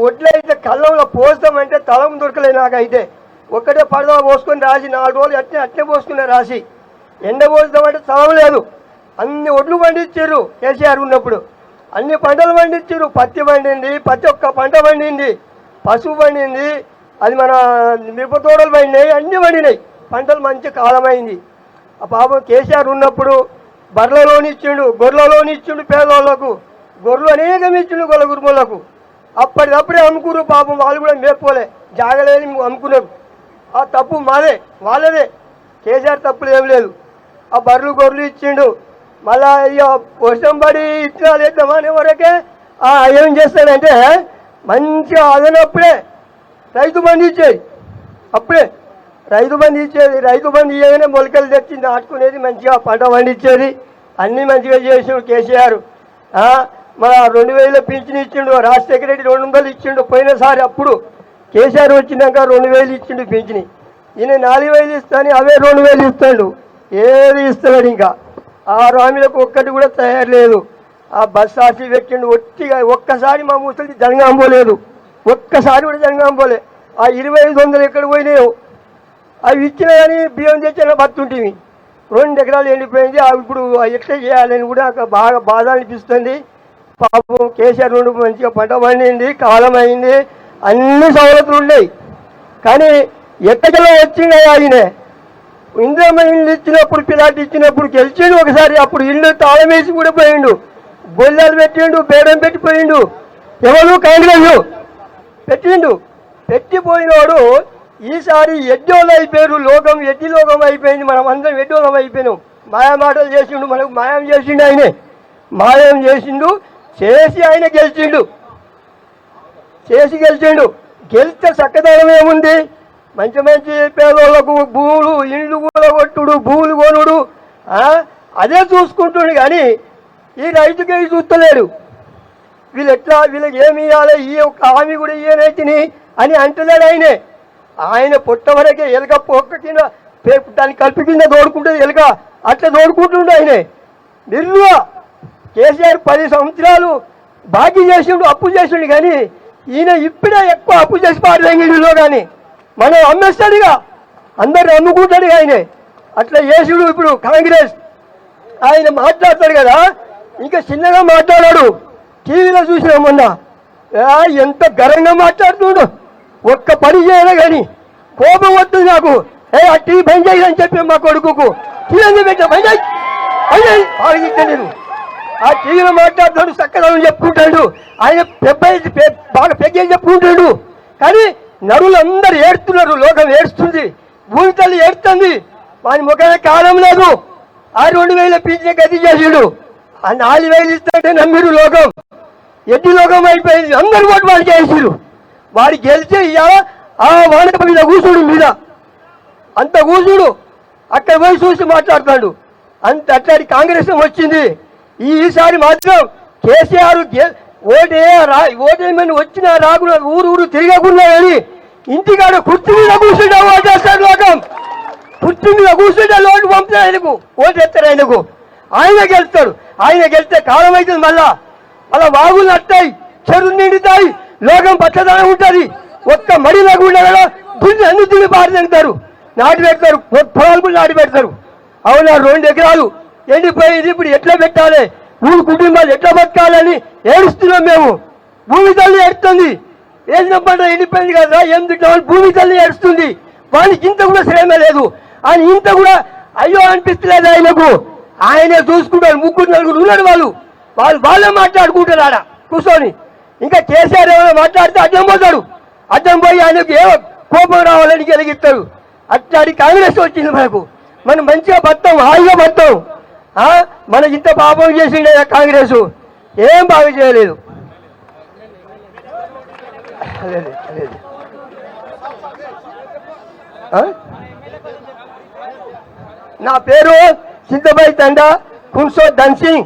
ఒడ్లు అయితే కళ్ళంలో పోస్తామంటే తలం దొరకలేదు నాకైతే. ఒక్కటే పడవ పోసుకొని రాసి 4 రోజులు అట్నే పోసుకునే రాసి ఎండ పోస్తామంటే తలం లేదు. అన్ని ఒడ్లు పండించారు కేసీఆర్ ఉన్నప్పుడు, అన్ని పంటలు పండించారు. పత్తి పండింది, ప్రతి ఒక్క పంట పండింది, పసుపు పండింది, అది మన మిరప తోటలు పండినాయి, అన్నీ పండినాయి. పంటలు మంచి కాలమైంది. ఆ పాపం కేసీఆర్ ఉన్నప్పుడు బర్రెలోని ఇచ్చిండు, గొర్రెలోని ఇచ్చిండు, పేదవాళ్ళకు గొర్రెలు అనేకం ఇచ్చిండు గొల్ల గురుములకు. అప్పటికప్పుడే అమ్ముకురు. పాపం వాళ్ళు కూడా మేపుకోలే, జాగలేని అమ్ముకున్నారు. ఆ తప్పు మాదే, వాళ్ళదే. కేసీఆర్ తప్పులు ఏం లేదు. ఆ బర్రెలు గొర్రెలు ఇచ్చిండు. మళ్ళా ఇక వర్షం పడి ఇత్తనాలు వేద్దామని వరకే ఏం చేస్తాడంటే మంచిగా అదనప్పుడే రైతు బంధు ఇచ్చేది. అప్పుడే రైతు బంధు ఇచ్చేది. రైతు బంధు ఇవ్వగానే మొలకలు తెచ్చి నాటుకునేది, మంచిగా పంట పండించేది. అన్నీ మంచిగా చేసిండు కేసీఆర్. మన 2000 పింఛన్ ఇచ్చిండు. రాజశేఖర రెడ్డి 200 ఇచ్చిండు పోయినసారి. అప్పుడు కేసీఆర్ వచ్చినాక 2000 ఇచ్చిండు పింఛని. ఈయన 4000 ఇస్తాని అవే 2000 ఇస్తాడు. ఏది ఇస్తాడు ఇంకా. ఆ హామీలకు ఒక్కటి కూడా తయారు లేదు. ఆ బస్ ఆర్టీ పెట్టిండు ఒట్టిగా. ఒక్కసారి మా ముసలి జనగాంపోలేదు, ఒక్కసారి కూడా జనగాంపోలే. ఆ 2500 ఎక్కడ పోయినాయో అవి ఇచ్చినా కానీ బియ్యం తెచ్చినా బతుంటివి. 2 ఎకరాలు ఎండిపోయింది. ఇప్పుడు ఎట్లా చేయాలని కూడా బాగా బాధ అనిపిస్తుంది. పాపం కేసీఆర్ నుండి మంచిగా పంట పండింది, కాలం అయింది, అన్ని సవలతులు ఉన్నాయి. కానీ ఎక్కడికెళ్ళ వచ్చిండే ఆయన. ఇంద్రమ్మ ఇల్లు ఇచ్చినప్పుడు, పిలాట్ ఇచ్చినప్పుడు గెలిచిండు ఒకసారి. అప్పుడు ఇల్లు తాళం వేసి కూడా పోయిండు, గొల్లలు పెట్టిండు, బేడం పెట్టిపోయిండు. ఎవరు కాంగ్రెస్ పెట్టిండు. పెట్టిపోయినవాడు ఈసారి ఎడ్డోళ్ళు అయిపోయారు. లోకం ఎడ్డి లోకం అయిపోయింది. మనం అందరం ఎడ్డోళ్ళం అయిపోయినాం. మాయా మాటలు చేసిండు, మనకు మాయం చేసిండు. ఆయనే మాయం చేసిండు, చేసి ఆయన గెలిచిండు. గెలిస్తే చక్కదనం ఏముంది? మంచి మంచి పేదోళ్లకు భూములు, ఇండ్లు కూడా కొట్టుడు, భూములు కొనుడు, అదే చూసుకుంటుండు. కానీ ఈ రైతుకే చూస్తలేడు. వీళ్ళకి ఏమి ఇవ్వాలి, ఈ ఒక్క హామీ కూడా ఇయ్యనైతిని అని అంటలేడు ఆయనే. ఆయన పుట్ట వరకే ఎలుక పొక్క కింద దాన్ని కల్పి కింద దోడుకుంటుంది ఎలుక, అట్లా దోడుకుంటుండు ఆయనే. నిర్లుగా కేసీఆర్ 10 సంవత్సరాలు బాకీ చేసిండు, అప్పు చేసిండు. కానీ ఈయన ఇప్పుడే ఎక్కువ అప్పు చేసి పాడలేంగిలో. కానీ మనం అమ్మేస్తాడుగా, అందరు అమ్ముకుంటాడు ఆయనే. అట్లా చేసిండు. ఇప్పుడు కాంగ్రెస్ ఆయన మాట్లాడతాడు కదా, ఇంకా చిన్నగా మాట్లాడాడు. టీవీలో చూసినా మొన్న ఎంత గరంగా మాట్లాడుతున్నాడు. ఒక్క పని చేయలే కానీ కోపం వస్తుంది నాకు. ఆ టీవీ బంద్ చేయాలని చెప్పి మా కొడుకు టీవీ పెట్టా బంద్ నేను. ఆ టీవీలో మాట్లాడుతాడు, చక్కదనం చెప్పుకుంటాడు. ఆయన బాగా పెద్ద చెప్పుకుంటాడు. కానీ నరులు అందరు ఏడుతున్నారు, లోకం ఏడుస్తుంది, భూమి తల్లి ఏడుస్తుంది. వాని ముఖమే కాలం లేదు. ఆ 2000 పింఛన్ గది చేసాడు. ఆ 4000 ఇస్తాడే నమ్మిరు. లోకం ఎడ్డి లోకం అయిపోయింది. అందరు ఓటు వాళ్ళు చేసిరు. వాడు గెలిచి ఆ వానక మీద కూసుడు, మీద అంత కూసుడు. అక్కడ పోయి చూసి మాట్లాడతాడు. అట్లాంటి కాంగ్రెస్ వచ్చింది. ఈసారి మాత్రం కేసీఆర్ ఓటేమని వచ్చినా రాకుండా ఊరు తిరగకుండా కానీ ఇంటికాడ కుర్చీ మీద కూర్చుంటే ఓటేస్తాడు లోకం. కుర్చీ మీద కూర్చుంటే లోటు పంపితే ఆయనకు ఓటేస్తారు. ఆయన గెలుస్తాడు. ఆయన గెలిస్తే కాలం అవుతుంది. మళ్ళా వాగులు నట్టాయి, చెరువు నిండుతాయి, లోకం పచ్చదనం ఉంటుంది. ఒక్క మడి లేకుండా కదా దున్ని అన్ని దున్ని పారితారు, నాటి పెడతారు, పొలాలు కూడా నాటి పెడతారు. అవునా, 2 ఎకరాలు ఎండిపోయింది. ఇప్పుడు ఎట్లా పెట్టాలి, ఊరు కుటుంబాలు ఎట్లా బతకాలని ఏడుస్తున్నాం మేము. భూమి తల్లి ఏడుస్తుంది. వేసిన పంట ఎండిపోయింది కదా, ఎందుకు భూమి తల్లి ఏడుస్తుంది. వానికి ఇంత కూడా శ్రమ లేదు. ఆయన ఇంత కూడా అయ్యో అనిపిస్తలేదు ఆయనకు. ఆయనే చూసుకుంటారు. 3-4 ఉన్నారు. వాళ్ళే మాట్లాడుకుంటారు ఆడ కూర్చొని. ఇంకా కేసీఆర్ ఏమైనా మాట్లాడితే అడ్డం పోతాడు. అడ్డం పోయి ఆయనకు ఏ కోపం రావాలని గెలిగిస్తారు. అట్లాంటి కాంగ్రెస్ వచ్చింది మనకు. మనం మంచిగా బతాం, హాయిగా బతాం. మన ఇంత పాపం చేసిండే కాంగ్రెస్ ఏం బాగా చేయలేదు. నా పేరు సిద్ధబాయి తండా కున్సో ధన్ సింగ్.